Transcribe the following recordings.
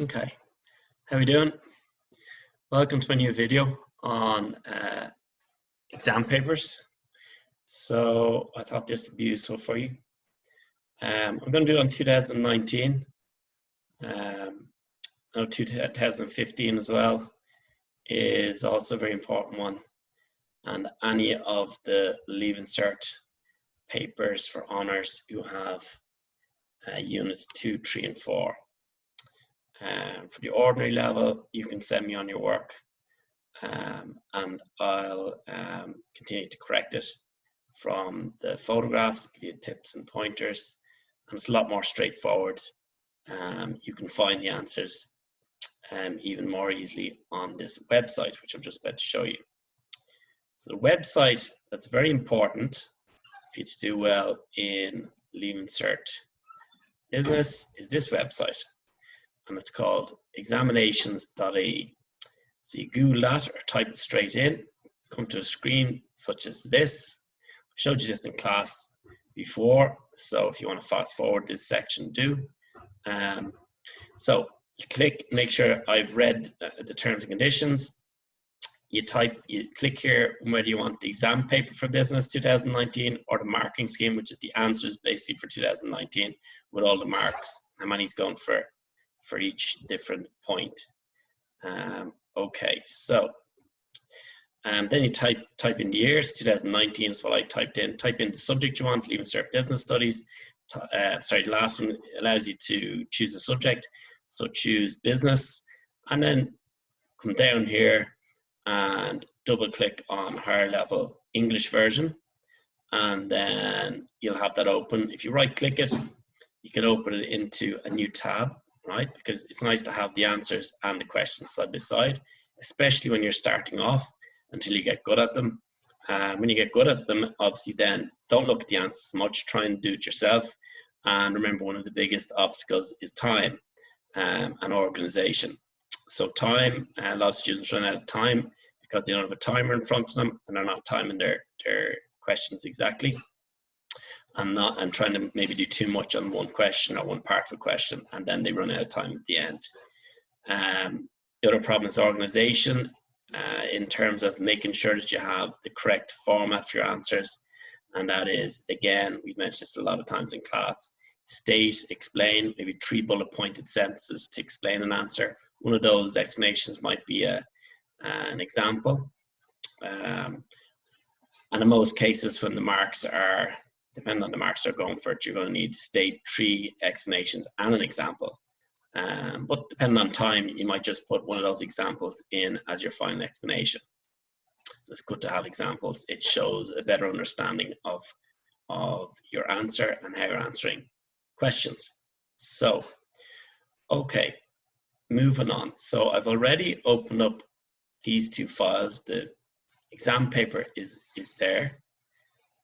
Okay, how are we doing? Welcome to my new video on exam papers. So I thought this would be useful for you. I'm going to do it on 2019, no, 2015 as well is also a very important one, and any of the Leaving Cert papers for honours who have units 2, 3 and 4. For the ordinary level, you can send me on your work. And I'll continue to correct it from the photographs, give you tips and pointers, and it's a lot more straightforward. You can find the answers even more easily on this website, which I'm just about to show you. So the website that's very important for you to do well in Leaving Cert Business is this website, and it's called examinations.ie. So you Google that or type it straight in, come to a screen such as this. I showed you this in class before, so if you want to fast forward this section, do. So you click, make sure I've read the terms and conditions. You click here whether you want the exam paper for business 2019 or the marking scheme, which is the answers basically for 2019 with all the marks, how many's going for each different point. Okay, so then you type in the years. 2019 is what I typed in. Type in the subject you want, Leaving Cert Business Studies. The last one allows you to choose a subject. So choose business, and then come down here and double click on higher level English version. And then you'll have that open. If you right click it, you can open it into a new tab, right? Because it's nice to have the answers and the questions side by side, especially when you're starting off until you get good at them. When you get good at them, obviously then don't look at the answers much, try and do it yourself. And remember, one of the biggest obstacles is time and organization. So time, a lot of students run out of time because they don't have a timer in front of them and they're not timing their questions exactly. And trying to maybe do too much on one question or one part of a question, and then they run out of time at the end. The other problem is organization in terms of making sure that you have the correct format for your answers. And that is, again, we've mentioned this a lot of times in class, state, explain, maybe 3 bullet pointed sentences to explain an answer. One of those explanations might be an example. And in most cases, when the marks are, depending on the marks they're going for it, you're going to need to state 3 explanations and an example. But depending on time, you might just put one of those examples in as your final explanation. So it's good to have examples. It shows a better understanding of your answer and how you're answering questions. So, okay, moving on. So I've already opened up these 2 files. The exam paper is there.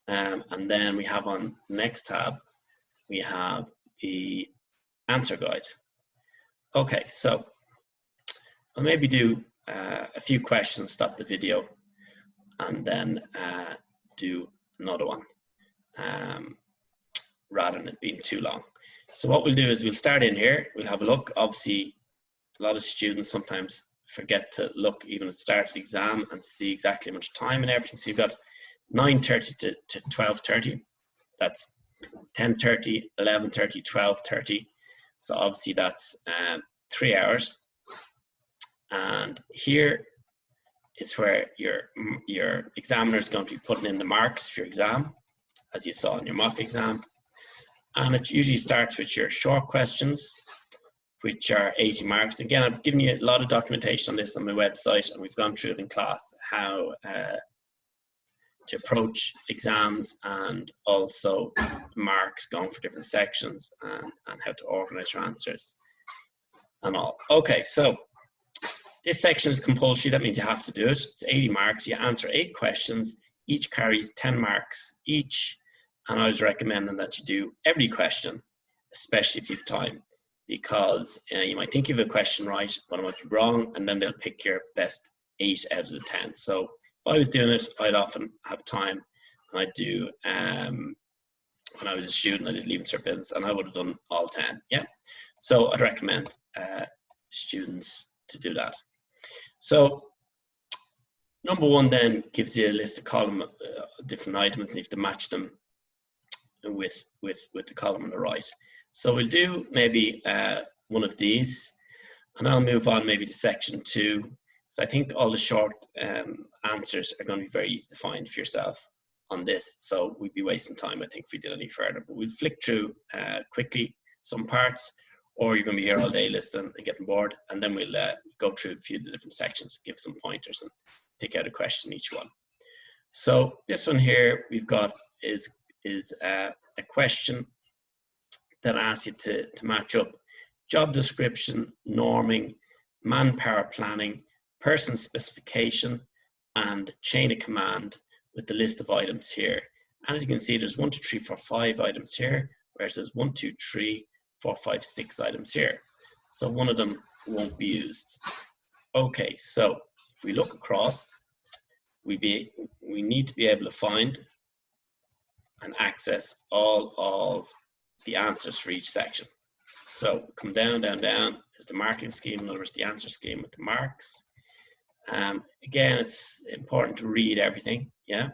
And then we have on the next tab, we have the answer guide. Okay, so I'll maybe do a few questions, stop the video, and then do another one rather than it being too long. So what we'll do is we'll start in here, we'll have a look. Obviously, a lot of students sometimes forget to look even at the start of the exam and see exactly how much time and everything. So you've got 9:30 to 12:30. That's 10:30, 11:30, 12:30. So obviously that's 3 hours. And here is where your examiner is going to be putting in the marks for your exam, as you saw in your mock exam. And it usually starts with your short questions, which are 80 marks. Again, I've given you a lot of documentation on this on my website, and we've gone through it in class, how to approach exams and also marks going for different sections and how to organize your answers and all. Okay, so this section is compulsory. That means you have to do it. It's 80 marks. You answer 8 questions. Each carries 10 marks each. And I was recommending that you do every question, especially if you have time, because you might think you have a question right, but it might be wrong, and then they'll pick your best 8 out of the 10. So if I was doing it, I'd often have time, and I'd do, when I was a student, I did Leaving Cert Business, and I would have done all 10, yeah? So I'd recommend students to do that. So number one then gives you a list of column different items, and you have to match them with the column on the right. So we'll do maybe one of these, and I'll move on maybe to section 2. So I think all the short answers are going to be very easy to find for yourself on this. So we'd be wasting time, I think, if we did any further. But we'll flick through quickly some parts, or you're going to be here all day listening and getting bored, and then we'll go through a few of the different sections, give some pointers, and pick out a question each one. So this one here we've got is a question that asks you to match up job description, norming, manpower planning, person specification, and chain of command with the list of items here. And as you can see, there's 1, 2, 3, 4, 5 items here, whereas there's 1, 2, 3, 4, 5, 6 items here. So one of them won't be used. Okay, so if we look across, we need to be able to find and access all of the answers for each section. So come down, down, down is the marking scheme, in other words, the answer scheme with the marks. Again, it's important to read everything, yeah.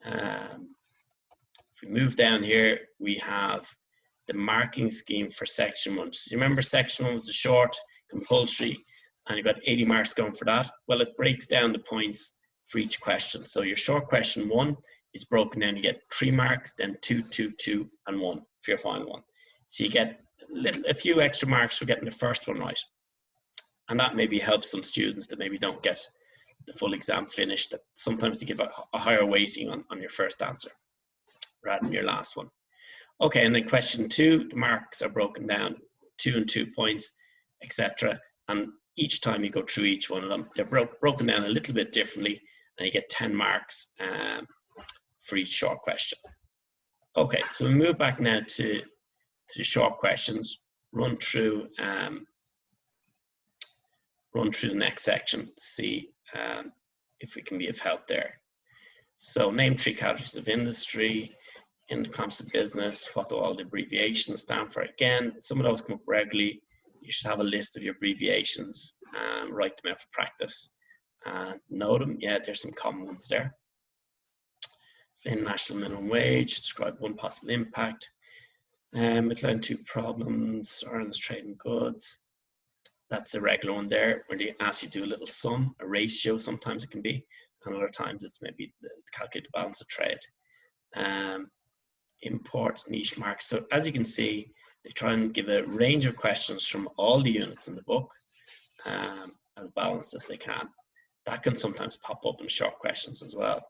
If we move down here, we have the marking scheme for section 1. So you remember section 1 was the short, compulsory, and you've got 80 marks going for that. Well, it breaks down the points for each question. So your short question 1 is broken down. You get 3 marks, then 2, 2, 2, and 1 for your final one. So you get a few extra marks for getting the first one right. And that maybe helps some students that maybe don't get the full exam finished, that sometimes they give a higher weighting on your first answer rather than your last one. Okay, and then question 2, the marks are broken down, 2 and 2 points, etc. And each time you go through each one of them, they're broken down a little bit differently, and you get 10 marks for each short question. Okay, so we'll move back now to the short questions, run through the next section to see if we can be of help there. So name 3 categories of industry, in the concept of business, what do all the abbreviations stand for? Again, some of those come up regularly. You should have a list of your abbreviations, write them out for practice, know them. Yeah, there's some common ones there. Explain national minimum wage, describe one possible impact, outline 2 problems, Ireland's trading goods. That's a regular one there, where they ask you to do a little sum, a ratio, sometimes it can be, and other times it's maybe the calculate the balance of trade. Imports, niche marks. So as you can see, they try and give a range of questions from all the units in the book, as balanced as they can. That can sometimes pop up in short questions as well.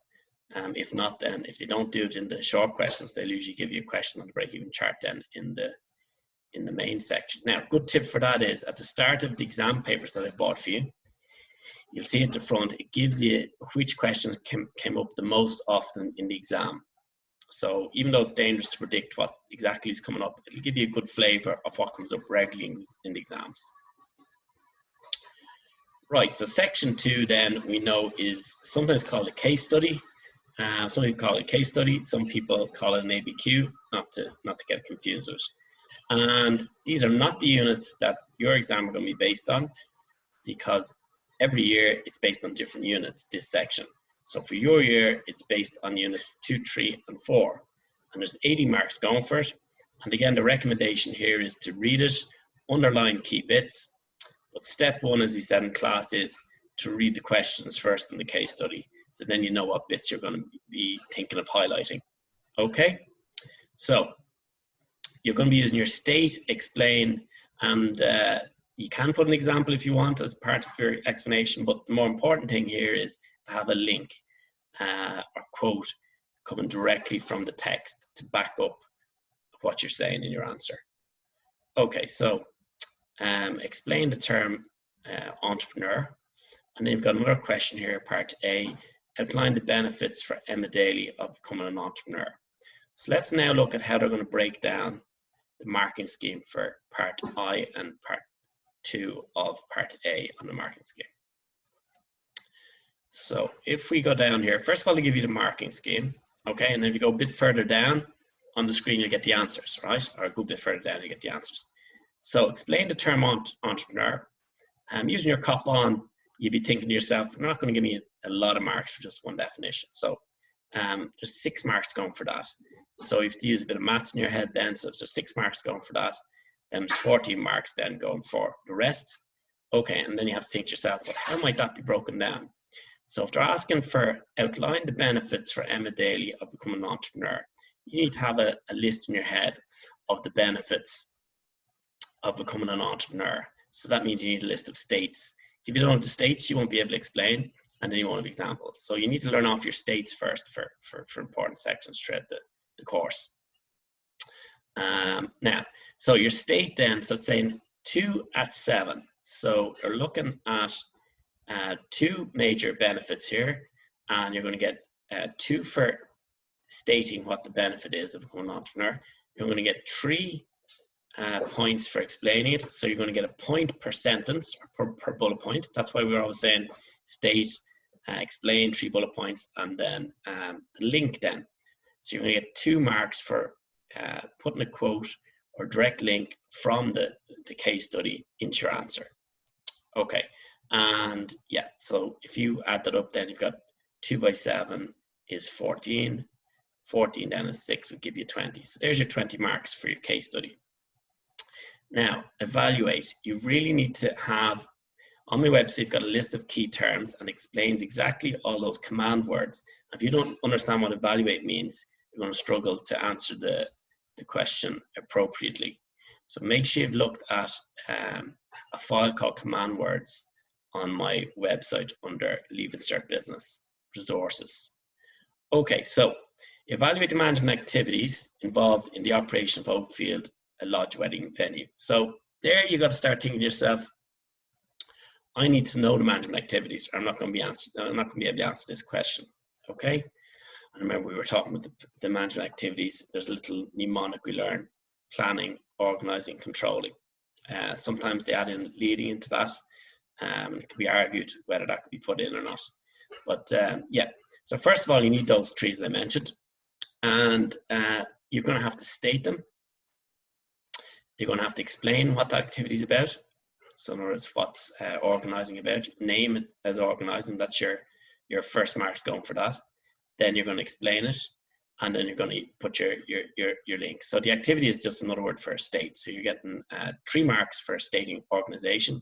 If not, then if they don't do it in the short questions, they'll usually give you a question on the break-even chart then in the main section. Now, good tip for that is at the start of the exam papers that I bought for you, you'll see at the front, it gives you which questions came up the most often in the exam. So even though it's dangerous to predict what exactly is coming up, it'll give you a good flavor of what comes up regularly in the exams. Right, so section 2 then we know is sometimes called a case study. Some people call it a case study, some people call it an ABQ, not to get confused with it. And these are not the units that your exam are going to be based on, because every year it's based on different units, this section. So for your year, it's based on units 2, 3, and 4. And there's 80 marks going for it. And again, the recommendation here is to read it, underline key bits. But step 1, as we said in class, is to read the questions first in the case study. So then you know what bits you're going to be thinking of highlighting. Okay? So you're going to be using your state, explain, and you can put an example if you want as part of your explanation, but the more important thing here is to have a link or quote coming directly from the text to back up what you're saying in your answer. Okay, so explain the term entrepreneur. And then you've got another question here, part A, outline the benefits for Emma Daly of becoming an entrepreneur. So let's now look at how they're going to break down the marking scheme for part I and part 2 of part A on the marking scheme. So if we go down here, first of all, they give you the marking scheme, okay? And then if you go a bit further down on the screen, you'll get the answers, right? Or a good bit further down, you get the answers. So explain the term entrepreneur. Using your cop on, you'd be thinking to yourself, they're not going to give me a lot of marks for just one definition. So there's 6 marks going for that. So you have to use a bit of maths in your head then. So there's 6 marks going for that. Then there's 14 marks then going for the rest. Okay, and then you have to think to yourself, well, how might that be broken down? So if they're asking for outline the benefits for Emma Daly of becoming an entrepreneur, you need to have a list in your head of the benefits of becoming an entrepreneur. So that means you need a list of states. If you don't have the states, you won't be able to explain, and then you won't have examples. So you need to learn off your states first for important sections throughout the course. Now, so your state then, so it's saying 2 at 7. So you're looking at 2 major benefits here, and you're going to get 2 for stating what the benefit is of becoming an entrepreneur. You're going to get 3 points for explaining it. So you're going to get a point per sentence or per bullet point. That's why we're always saying state, explain, 3 bullet points, and then the link then. So you're going to get 2 marks for putting a quote or direct link from the case study into your answer. Okay, and yeah, so if you add that up, then you've got 2 by 7 is 14. 14 then is 6 will give you 20. So there's your 20 marks for your case study. Now, evaluate. You really need to have, on my website, you've got a list of key terms and explains exactly all those command words. If you don't understand what evaluate means, you're going to struggle to answer the question appropriately. So make sure you've looked at a file called command words on my website under Leaving Cert Business Resources. Okay, so evaluate the management activities involved in the operation of Oakfield, a lodge wedding venue. So there you got to start thinking to yourself, I need to know the management activities, or I'm not going to be able to answer this question. Okay. And remember, we were talking about the management activities. There's a little mnemonic we learn: planning, organizing, controlling. Sometimes they add in leading into that. It can be argued whether that could be put in or not. But yeah, so first of all, you need those 3 that I mentioned, and you're going to have to state them. You're going to have to explain what that activity is about. So in other words, what's organizing about. Name it as organizing. That's your first marks going for that. Then you're going to explain it, and then you're going to put your link. So the activity is just another word for a state. So you're getting 3 marks for stating organization.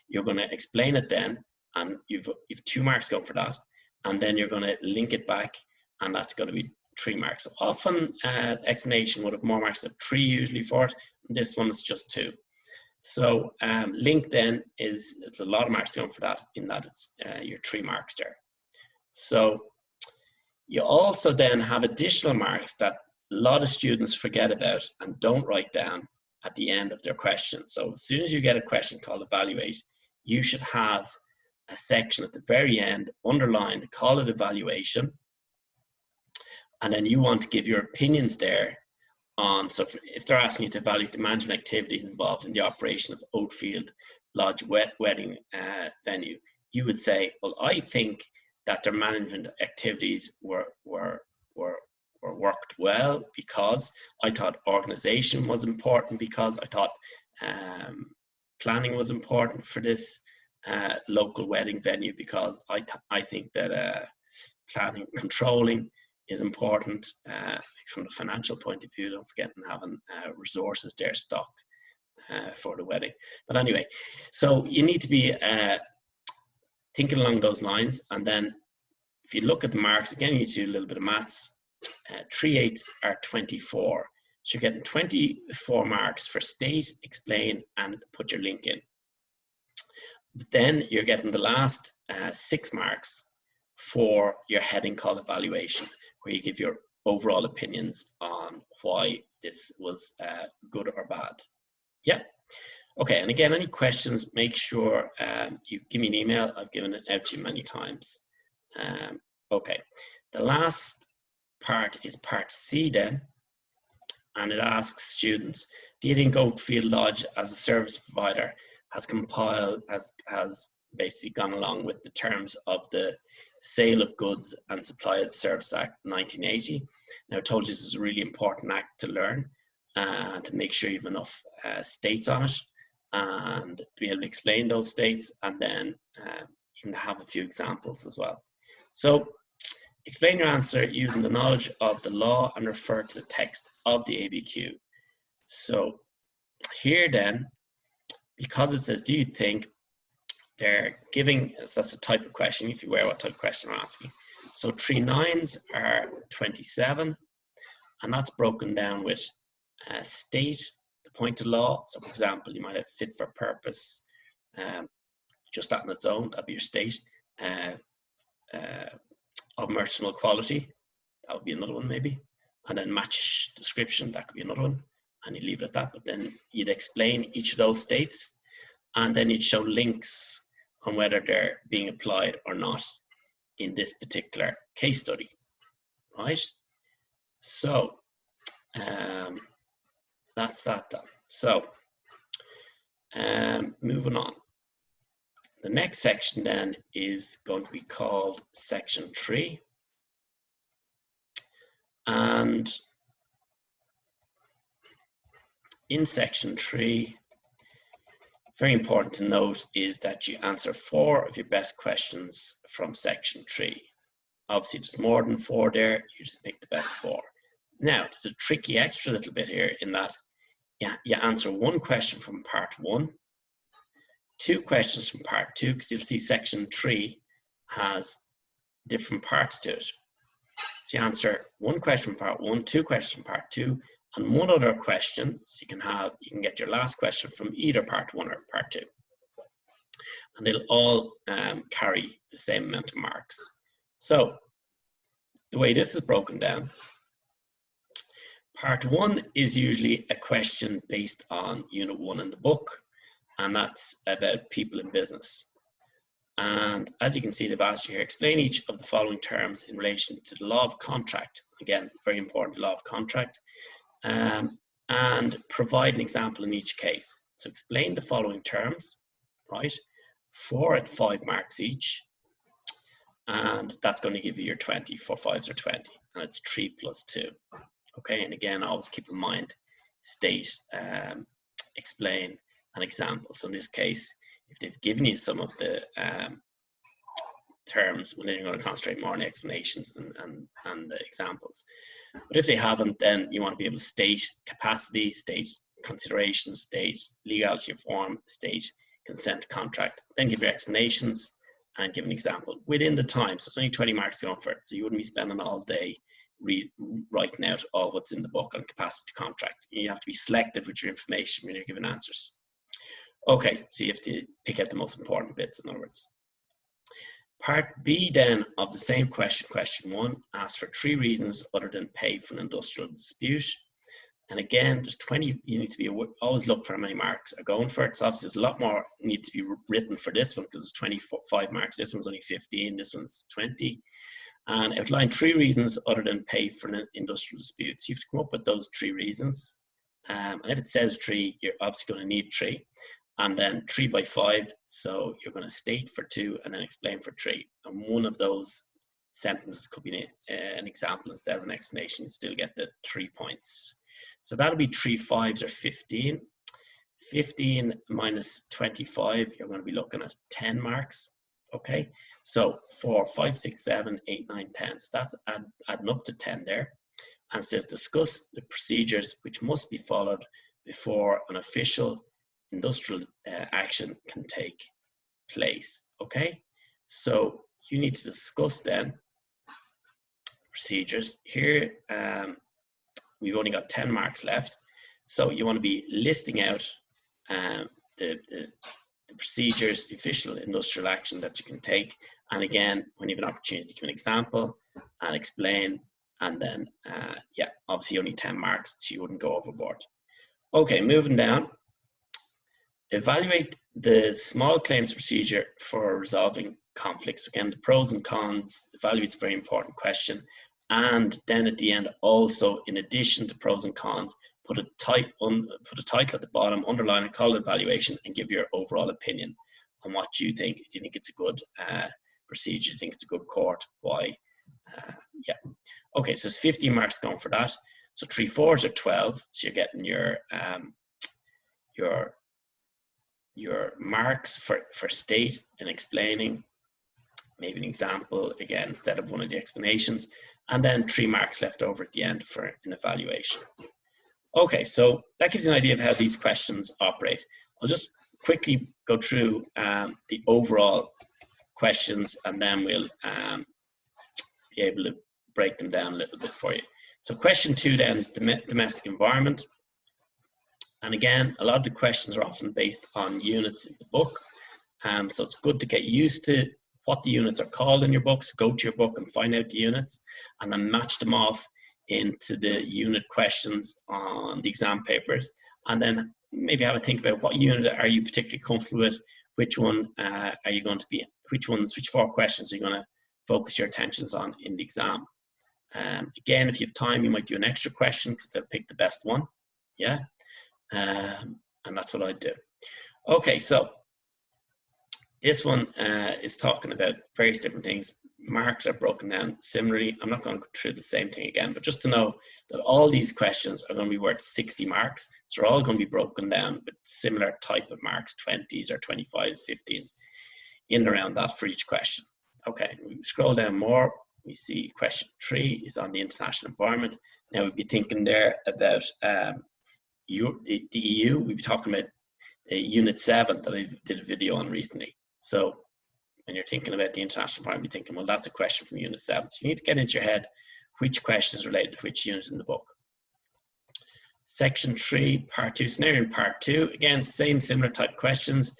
You're going to explain it then, and you've 2 marks going for that. And then you're going to link it back, and that's going to be 3 marks. So often explanation would have more marks than 3 usually for it. This one is just 2. So link then it's a lot of marks going for that, in that it's your 3 marks there. So you also then have additional marks that a lot of students forget about and don't write down at the end of their question. So as soon as you get a question called evaluate, you should have a section at the very end underlined, call it evaluation, and then you want to give your opinions there on, so if they're asking you to evaluate the management activities involved in the operation of Oakfield Lodge wedding venue, you would say, well, I think that their management activities were worked well because I thought organization was important, because I thought planning was important for this local wedding venue, because I think that planning, controlling is important from the financial point of view. Don't forget having resources there, stock for the wedding. But anyway, so you need to be thinking along those lines. And then if you look at the marks, again, you need to do a little bit of maths. 3/8 are 24. So you're getting 24 marks for state, explain, and put your link in. But then you're getting the last 6 marks for your heading called evaluation, where you give your overall opinions on why this was good or bad. Yeah. Okay, and again, any questions, make sure you give me an email. I've given it out to you many times. Okay, the last part is part C then, and it asks students, do you think Oakfield Lodge as a service provider has basically gone along with the terms of the Sale of Goods and Supply of Service Act 1980? Now, I told you this is a really important act to learn and to make sure you have enough states on it. and to be able to explain those states, and then you can have a few examples as well. So explain your answer using the knowledge of the law and refer to the text of the ABQ. So here then, because it says, do you think, they're giving, that's a type of question, if you're aware what type of question we're asking. So 3 9s are 27, and that's broken down with state, the point of law. So for example, you might have fit for purpose, just that on its own, that'd be your state. Of mercantile quality, that would be another one maybe. And then match description, that could be another one. And you leave it at that, but then you'd explain each of those states, and then you'd show links on whether they're being applied or not in this particular case study, right? So that's that done. So moving on. The next section then is going to be called section 3. And in section 3, very important to note is that you answer 4 of your best questions from section 3. Obviously, there's more than 4 there, you just pick the best 4. Now, there's a tricky extra little bit here in that you answer 1 question from part 1, 2 questions from part 2, because you'll see section 3 has different parts to it. So you answer 1 question from part 1, 2 questions from part 2, and 1 other question, so you can get your last question from either part 1 or part 2. And they'll all carry the same amount of marks. So the way this is broken down, part 1 is usually a question based on unit 1 in the book, and that's about people in business. And as you can see, they've asked you here, explain each of the following terms in relation to the law of contract. Again, very important, law of contract. And provide an example in each case. So explain the following terms, right? 4 at 5 marks each. And that's going to give you your 20. 4 5s are 20. And it's 3 plus 2. Okay, and again, always keep in mind, state, explain, and example. So in this case, if they've given you some of the terms, well, then you're going to concentrate more on the explanations and the examples. But if they haven't, then you want to be able to state capacity, state considerations, state legality of form, state consent contract, then give your explanations and give an example within the time. So it's only 20 marks going for it. So you wouldn't be spending all day writing out all what's in the book on capacity contract. You have to be selective with your information when you're giving answers. Okay, so you have to pick out the most important bits, in other words. Part B then of the same question, question 1, asks for 3 reasons other than pay for an industrial dispute. And again, there's 20, you need to be always look for how many marks are going for it. So obviously there's a lot more need to be written for this one because it's 25 marks. This one's only 15, this one's 20. And outline 3 reasons other than pay for an industrial dispute. So you have to come up with those 3 reasons. And if it says 3, you're obviously going to need 3. And then 3 by 5, so you're going to state for 2 and then explain for 3. And one of those sentences could be an example instead of an explanation. You still get the 3 points. So that'll be 3 5s or 15. 15 minus 25, you're going to be looking at 10 marks. Okay, so 4, 5, 6, 7, 8, 9, 10. So that's adding up to 10 there. And says discuss the procedures which must be followed before an official industrial action can take place. Okay, so you need to discuss then procedures. Here we've only got 10 marks left, so you want to be listing out the procedures, the official industrial action that you can take, and again, when you have an opportunity to give an example and explain, and then yeah, obviously only 10 marks, so you wouldn't go overboard. Okay, moving down. Evaluate the small claims procedure for resolving conflicts. Again, the pros and cons, evaluate's a very important question. And then at the end, also, in addition to pros and cons, put a title at the bottom, underline and call it evaluation, and give your overall opinion on what you think. Do you think it's a good procedure? Do you think it's a good court? Why? Yeah. Okay, so it's 15 marks going for that. So 3 4s are 12. So you're getting your your marks for state and explaining, maybe an example again instead of one of the explanations, and then 3 marks left over at the end for an evaluation. Okay, so that gives you an idea of how these questions operate. I'll just quickly go through the overall questions, and then we'll be able to break them down a little bit for you. So question 2 then is domestic environment. And again, a lot of the questions are often based on units in the book. So it's good to get used to what the units are called in your book. So go to your book and find out the units, and then match them off into the unit questions on the exam papers. And then maybe have a think about what unit are you particularly comfortable with, which one are you going to be, which 4 questions are you going to focus your attentions on in the exam. Again, if you have time, you might do an extra question because they'll pick the best one. Yeah. And that's what I'd do. Okay, so this one is talking about various different things. Marks are broken down similarly. I'm not going to go through the same thing again, but just to know that all these questions are going to be worth 60 marks. So they're all going to be broken down with similar type of marks, 20s or 25s, 15s, in and around that for each question. Okay, we scroll down more. We see question 3 is on the international environment. Now we'd be thinking there about the EU. We'd be talking about Unit 7 that I did a video on recently. So when you're thinking about the international environment, you're thinking, well, that's a question from Unit 7. So you need to get into your head which question is related to which unit in the book. Section 3, Part 2, scenario in Part 2. Again, similar type questions.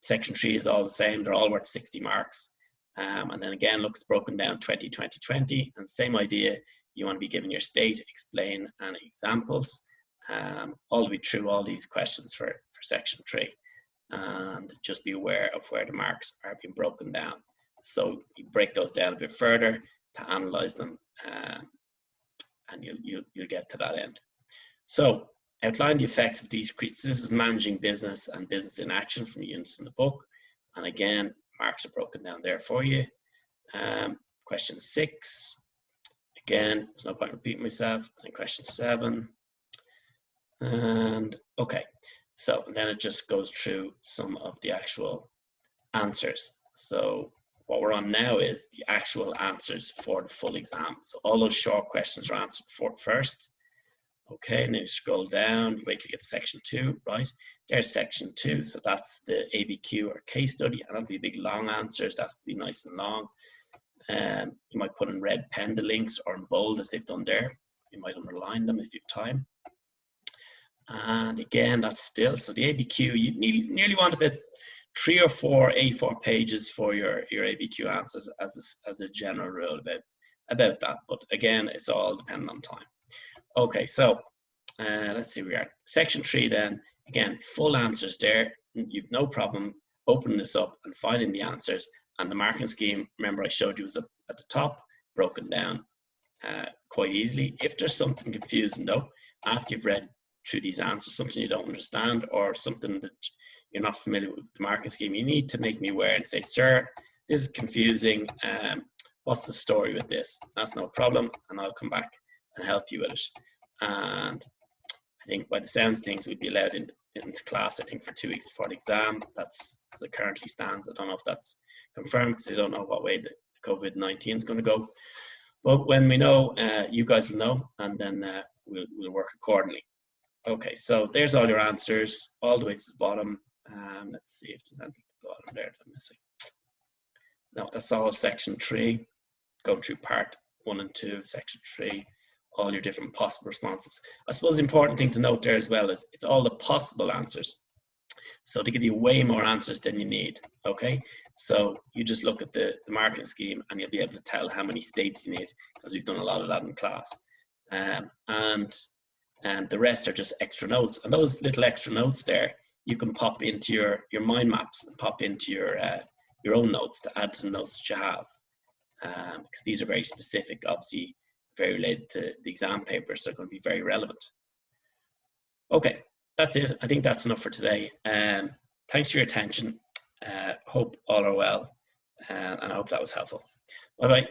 Section 3 is all the same. They're all worth 60 marks. And then again, looks broken down 20, 20, 20. And same idea, you want to be given your state, explain, and examples. All the way through all these questions for Section 3. And just be aware of where the marks are being broken down. So you break those down a bit further to analyze them, and you'll get to that end. So outline the effects of decrease. This is managing business and business in action from units in the book. And again, marks are broken down there for you. Question 6. Again, there's no point repeating myself. And question 7. And okay. So then it just goes through some of the actual answers. So what we're on now is the actual answers for the full exam. So all those short questions are answered first. Okay, and then you scroll down, you wait till you get to section 2, right? There's section 2, so that's the ABQ or case study, and that'll be big long answers. That's to be nice and long. You might put in red pen the links, or in bold as they've done there. You might underline them if you have time. And again, that's still, so the ABQ, you nearly want about 3 or 4 A4 pages for your ABQ answers as a general rule about that. But again, it's all dependent on time. Okay, so let's see where we are. Section 3 then, again, full answers there. You've no problem opening this up and finding the answers. And the marking scheme, remember I showed you, was up at the top, broken down quite easily. If there's something confusing though, after you've read through these answers, something you don't understand or something that you're not familiar with the marking scheme, you need to make me aware and say, sir, this is confusing. What's the story with this? That's no problem, and I'll come back and help you with it. And I think by the sounds of things, we'd be allowed into class, I think, for 2 weeks before the exam. That's as it currently stands. I don't know if that's confirmed because I don't know what way the COVID-19 is going to go. But when we know, you guys will know, and then we'll work accordingly. Okay, so there's all your answers, all the way to the bottom. Let's see if there's anything at the bottom there that I'm missing. No, that's all section 3. Going through part 1 and 2, section 3, all your different possible responses. I suppose the important thing to note there as well is it's all the possible answers. So to give you way more answers than you need, okay? So you just look at the marking scheme and you'll be able to tell how many states you need, because we've done a lot of that in class. And the rest are just extra notes. And those little extra notes there, you can pop into your mind maps and pop into your own notes to add to the notes that you have. Because these are very specific, obviously very related to the exam papers, so they're going to be very relevant. Okay, that's it. I think that's enough for today. Thanks for your attention. Hope all are well, and I hope that was helpful. Bye-bye.